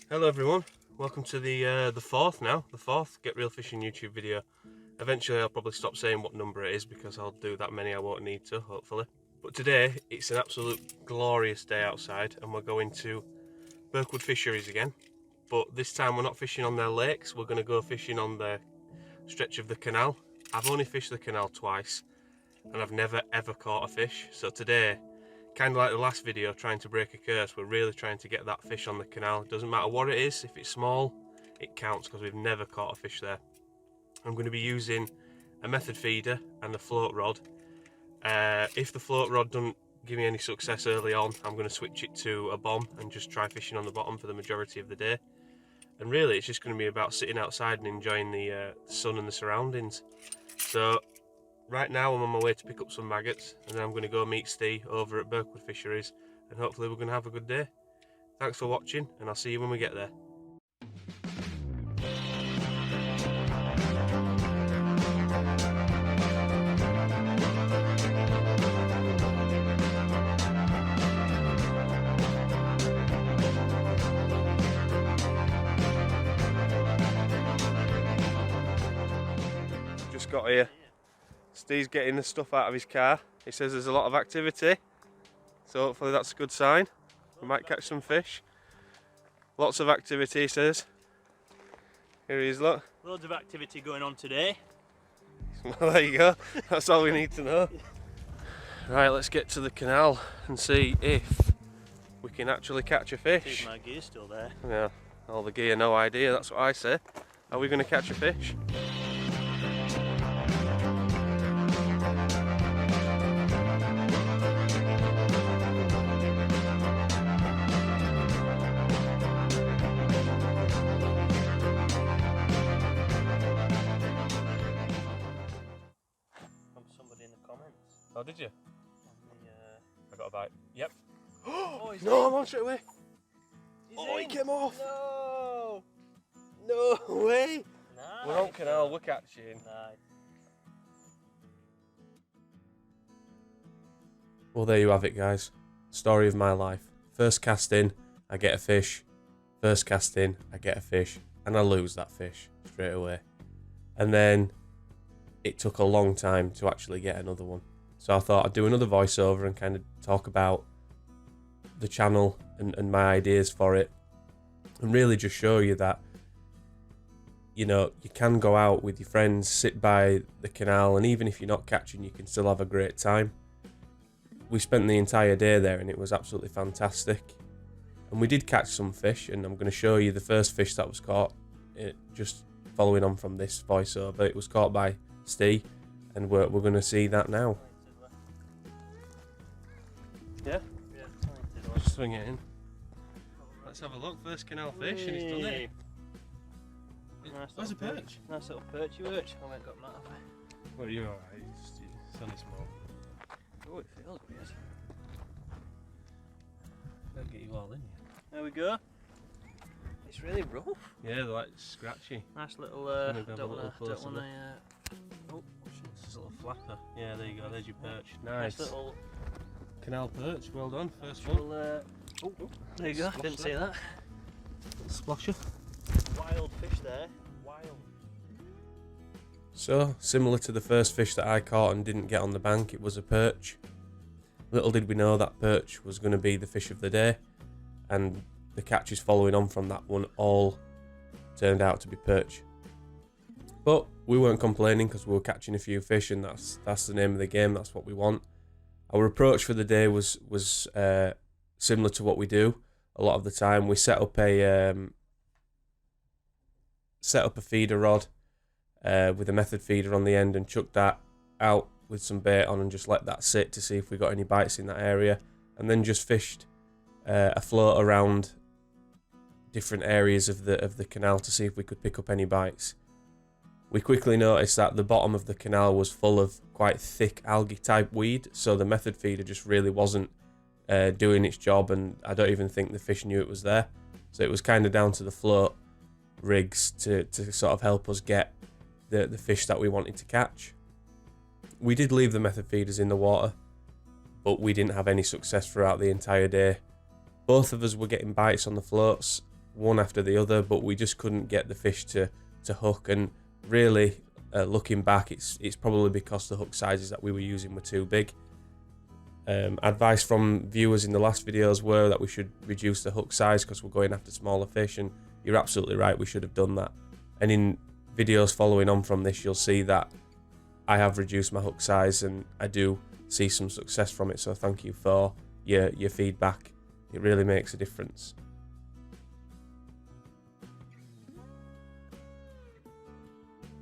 Hello everyone, welcome to the fourth Get Real Fishing YouTube video. Eventually I'll probably stop saying what number it is because I'll do that many I won't need to, hopefully. But today it's an absolute glorious day outside and we're going to Birkwood Fisheries again. But this time we're not fishing on their lakes, we're going to go fishing on the stretch of the canal. I've only fished the canal twice and I've never ever caught a fish. So today, kind of like the last video, trying to break a curse, we're really trying to get that fish on the canal. It doesn't matter what it is, if it's small, it counts because we've never caught a fish there. I'm going to be using a method feeder and a float rod. If the float rod doesn't give me any success early on, I'm going to switch it to a bomb and just try fishing on the bottom for the majority of the day. And really it's just going to be about sitting outside and enjoying the sun and the surroundings. So right now I'm on my way to pick up some maggots and then I'm going to go meet Steve over at Birkwood Fisheries and hopefully we're going to have a good day. Thanks for watching and I'll see you when we get there. Just got here. Steve's getting the stuff out of his car. He says there's a lot of activity, so hopefully that's a good sign. We might catch some fish. Lots of activity, he says. Here he is, look. Loads of activity going on today. Well, there you go. That's all we need to know. Right, let's get to the canal and see if we can actually catch a fish. My gear's still there. Yeah, all the gear, no idea. That's what I say. Are we going to catch a fish? Oh, did you? I got a bite. Yep. Oh, no, I'm on straight away. He came off. No. No way. Nice. We're on canal, we're catching. Nice. Well, there you have it, guys. Story of my life. First cast in, I get a fish. First cast in, I get a fish. And I lose that fish straight away. And then it took a long time to actually get another one. So I thought I'd do another voiceover and kind of talk about the channel and my ideas for it. And really just show you that, you know, you can go out with your friends, sit by the canal, and even if you're not catching, you can still have a great time. We spent the entire day there and it was absolutely fantastic. And we did catch some fish, and I'm going to show you the first fish that was caught. Just following on from this voiceover, it was caught by Steve, and we're going to see that now. Yeah? Yeah. Just swing it in. Let's have a look. First canal fish, and he's done it. Nice. Where's a perch? Nice little perchy perch. I haven't got that, have I? Well, you're alright. It's only small. Oh, it feels weird. They'll get you all in here. There we go. It's really rough. Yeah, they're like scratchy. Nice little. Don't want to. Oh, it's a little flapper. Yeah, there you go. There's your perch. nice Nice. little Canal perch. Well done. First one. Oh, there you go. I didn't see that. Little splasher. Wild fish there. Wild. So, similar to the first fish that I caught and didn't get on the bank, it was a perch. Little did we know that perch was going to be the fish of the day, and the catches following on from that one all turned out to be perch. But we weren't complaining because we were catching a few fish, and that's the name of the game. That's what we want. Our approach for the day was similar to what we do a lot of the time. We set up a feeder rod with a method feeder on the end and chucked that out with some bait on and just let that sit to see if we got any bites in that area, and then just fished a float around different areas of the canal to see if we could pick up any bites. We quickly noticed that the bottom of the canal was full of quite thick algae type weed, so the method feeder just really wasn't doing its job, and I don't even think the fish knew it was there. So it was kind of down to the float rigs to sort of help us get the fish that we wanted to catch. We did leave the method feeders in the water, but we didn't have any success throughout the entire day. Both of us were getting bites on the floats, one after the other, but we just couldn't get the fish to hook. And really, looking back, it's probably because the hook sizes that we were using were too big. Advice from viewers in the last videos were that we should reduce the hook size because we're going after smaller fish, and you're absolutely right, we should have done that. And in videos following on from this, you'll see that I have reduced my hook size and I do see some success from it, so thank you for your feedback. It really makes a difference.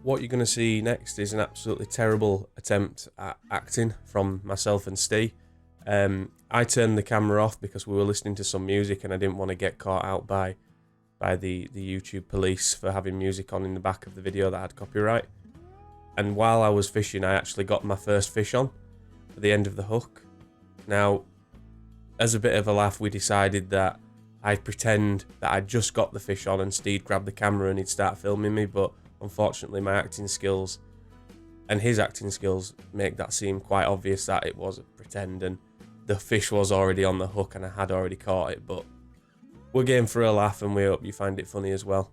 What you're going to see next is an absolutely terrible attempt at acting from myself and Steve. I turned the camera off because we were listening to some music and I didn't want to get caught out by the YouTube police for having music on in the back of the video that had copyright. And while I was fishing, I actually got my first fish on at the end of the hook. Now, as a bit of a laugh, we decided that I'd pretend that I'd just got the fish on and Steve grabbed the camera and he'd start filming me, but unfortunately my acting skills and his acting skills make that seem quite obvious that it was a pretend and the fish was already on the hook and I had already caught it. But we're game for a laugh and we hope you find it funny as well.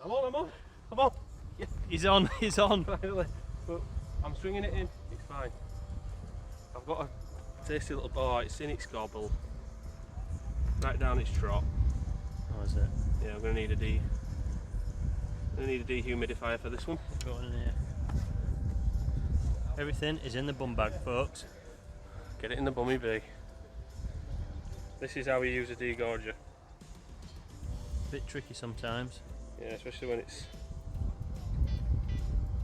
I'm on. Yeah, he's on. Finally. But I'm swinging it in, it's fine. I've got a tasty little bite, it's in its gobble, right down its trot. Oh, is it? Yeah, I'm going to need a dehumidifier for this one. Got one in here. Everything is in the bum bag, folks. Get it in the bummy bee. This is how we use a degorger. Bit tricky sometimes. Yeah, especially when it's...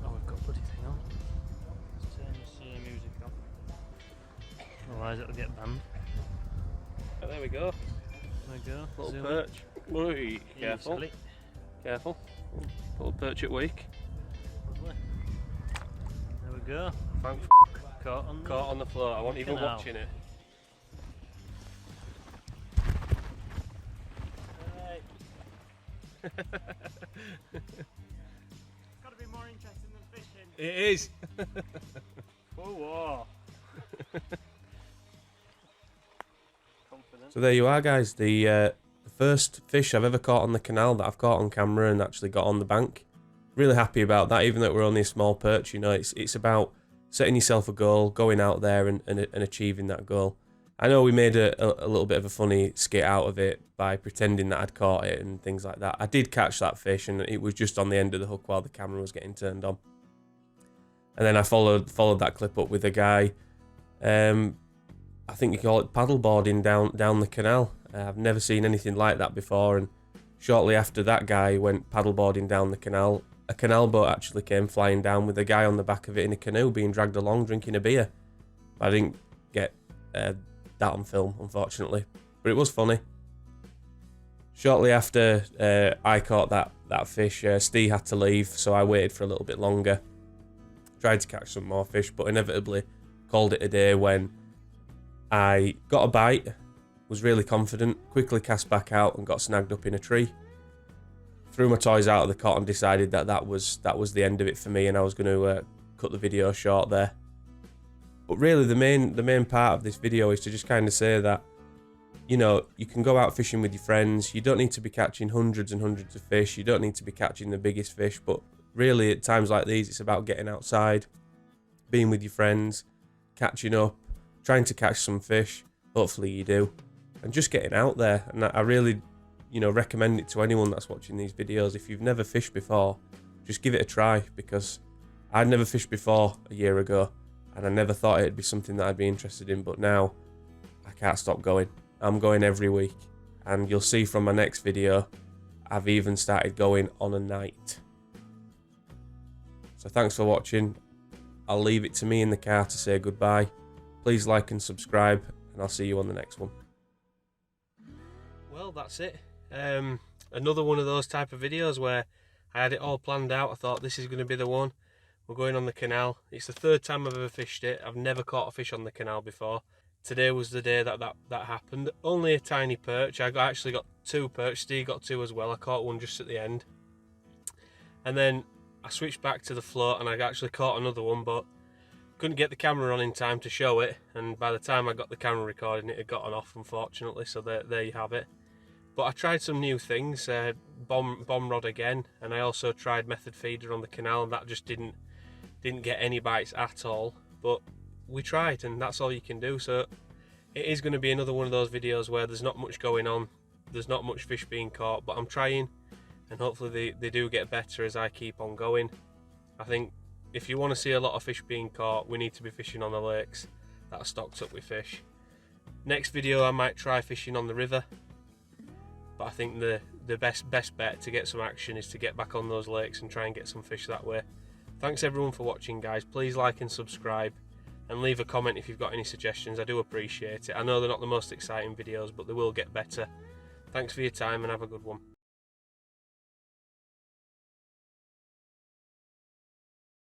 Oh, we've got a bloody thing on. Let's turn this music on. Otherwise it'll get banned. Oh, there we go. There we go. Little Zoom. perch. Whee, careful. Easily. Careful. Little perch at weak. Lovely. There we go. Thank Caught Caught on the float. I wasn't even Canal. watching it. It's got to be more interesting than fishing. It is. Whoa. So there you are, guys. The first fish I've ever caught on the canal that I've caught on camera and actually got on the bank. Really happy about that, even though we're only a small perch. You know, it's about setting yourself a goal, going out there and achieving that goal. I know we made a little bit of a funny skit out of it by pretending that I'd caught it and things like that. I did catch that fish and it was just on the end of the hook while the camera was getting turned on. And then I followed that clip up with a guy, I think you call it paddleboarding down the canal. I've never seen anything like that before, and shortly after that guy went paddleboarding down the canal, a canal boat actually came flying down with a guy on the back of it in a canoe being dragged along drinking a beer. I didn't get that on film, unfortunately, but it was funny. Shortly after I caught that fish, Steve had to leave, so I waited for a little bit longer. Tried to catch some more fish, but inevitably called it a day when I got a bite, was really confident, quickly cast back out and got snagged up in a tree. Threw my toys out of the cot and decided that was the end of it for me, and I was going to cut the video short there. But really the main part of this video is to just kind of say that, you know, you can go out fishing with your friends. You don't need to be catching hundreds and hundreds of fish. You don't need to be catching the biggest fish, but really at times like these, it's about getting outside, being with your friends, catching up, trying to catch some fish. Hopefully you do, and just getting out there. And I really, you know, recommend it to anyone that's watching these videos. If you've never fished before, just give it a try, because I'd never fished before a year ago and I never thought it'd be something that I'd be interested in, but now I can't stop going. I'm going every week, and you'll see from my next video I've even started going on a night. So thanks for watching. I'll leave it to me in the car to say goodbye. Please like and subscribe, and I'll see you on the next one. Well, that's it. Another one of those type of videos where I had it all planned out. I thought this is going to be the one. We're going on the canal. It's the third time I've ever fished it. I've never caught a fish on the canal before. Today was the day that happened. Only a tiny perch. I actually got two perch. Steve got two as well. I caught one just at the end. And then I switched back to the float and I actually caught another one, but couldn't get the camera on in time to show it, and by the time I got the camera recording it had gotten off, unfortunately, so there you have it. But I tried some new things, bomb rod again, and I also tried method feeder on the canal, and that just didn't get any bites at all. But we tried, and that's all you can do. So it is going to be another one of those videos where there's not much going on, there's not much fish being caught, but I'm trying, and hopefully they do get better as I keep on going. I think if you want to see a lot of fish being caught, we need to be fishing on the lakes that are stocked up with fish. Next video I might try fishing on the river, but I think the best bet to get some action is to get back on those lakes and try and get some fish that way. Thanks everyone for watching, guys. Please like and subscribe, and leave a comment if you've got any suggestions. I do appreciate it. I know they're not the most exciting videos, but they will get better. Thanks for your time and have a good one.